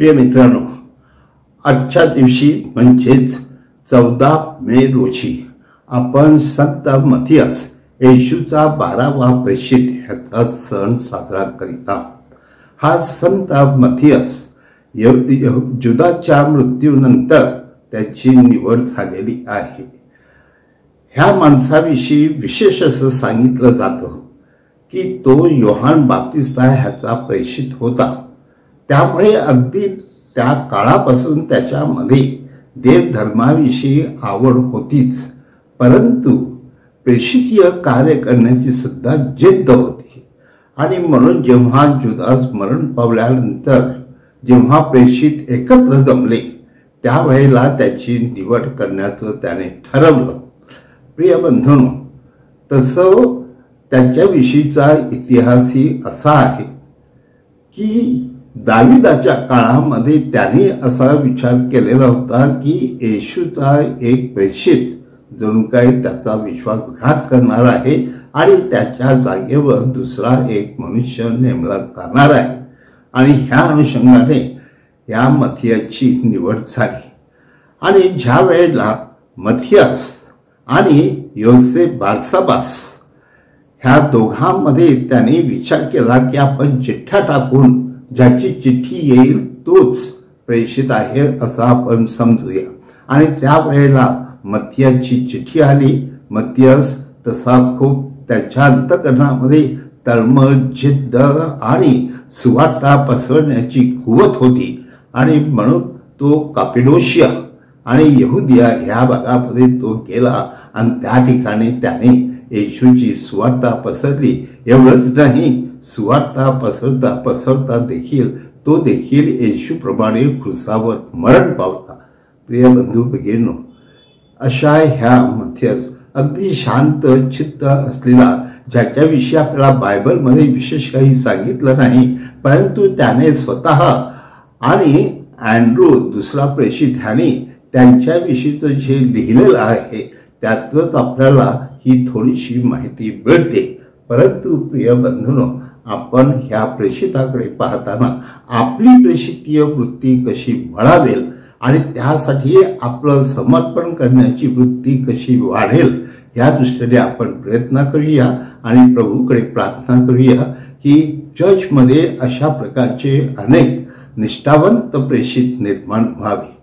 प्रिय मित्रांनो, आजच्या दिवशी म्हणजेच 14 मे रोजी आपण संत मथियास येशूचा 12वा प्रेषित ह्याचा सण साजरा करीत आहोत। हा संत मथियास जुदाच्या मृत्यूनंतर त्याची निवड झालेली आहे। ह्या माणसाविषयी विशेष असं सांगितलं जातं की तो योहान बाप्तिस्ता ह्याचा प्रेषित होता। त्यामुळे अगदी त्या काळापासून त्याच्यामध्ये देवधर्माविषयी आवड होतीच, परंतु प्रेषितीय कार्य करण्याची सुद्धा जिद्द होती। आणि म्हणून जेव्हा जुदास मरण पावल्यानंतर जेव्हा प्रेषित एकत्र जमले त्यावेळेला त्याची निवड करण्याचं त्याने ठरवलं। प्रिय बंधूंनो, तसं त्याच्याविषयीचा इतिहासही असा आहे की दाविदाच्या काळामध्ये त्याने असा विचार केलेला होता की येशूचा एक प्रेषित जणू काही त्याचा विश्वासघात करणार आहे आणि त्याच्या जागेवर दुसरा एक मनुष्य नेमला जाणार आहे। आणि ह्या अनुषंगाने या मथियाची निवड झाली। आणि ज्या वेळेला मथियास आणि योसेफ बारसाबास ह्या दोघांमध्ये त्याने विचार केला की आपण चिठ्ठ्या टाकून ज्याची चिठ्ठी येईल तोच प्रेषित आहे असं आपण समजूया। आणि त्यावेळेला मथियासची चिठ्ठी आली। मथियास तसा खूप त्याच्या अंतःकरणामध्ये तळमळ, जिद्द आणि सुवार्ता पसरवण्याची कुवत होती। आणि म्हणून तो कापेडोशिया आणि यहुदिया ह्या भागामध्ये तो गेला आणि त्या ठिकाणी त्याने येशूची सुवार्ता पसरली। एवढंच नाही, सुवार्ता पसरता पसरता देखील तो देखील येशूप्रमाणे क्रूसावर मरण पावला। प्रिय बंधू भगिनींनो, अशा ह्या मथियास अगदी शांत चित्त असलेला, ज्याच्याविषयी आपल्याला बायबलमध्ये विशेष काही सांगितलं नाही, परंतु त्याने स्वतः आणि अँड्रू दुसरा प्रेषित ह्याने त्यांच्याविषयीचं जे लिहिलेलं आहे त्यातच आपल्याला ही थोडीशी माहिती मिळते। परंतु प्रिय बंधूंनो, आपण ह्या प्रेषिताकडे पाहताना आपली प्रेषितीय वृत्ती कशी वळावेल आणि त्यासाठी आपलं समर्पण करण्याची वृत्ती कशी वाढेल या दृष्टीने आपण प्रयत्न करूया आणि प्रभूकडे प्रार्थना करूया की चर्चमध्ये अशा प्रकारचे अनेक निष्ठावंत प्रेषित निर्माण व्हावे।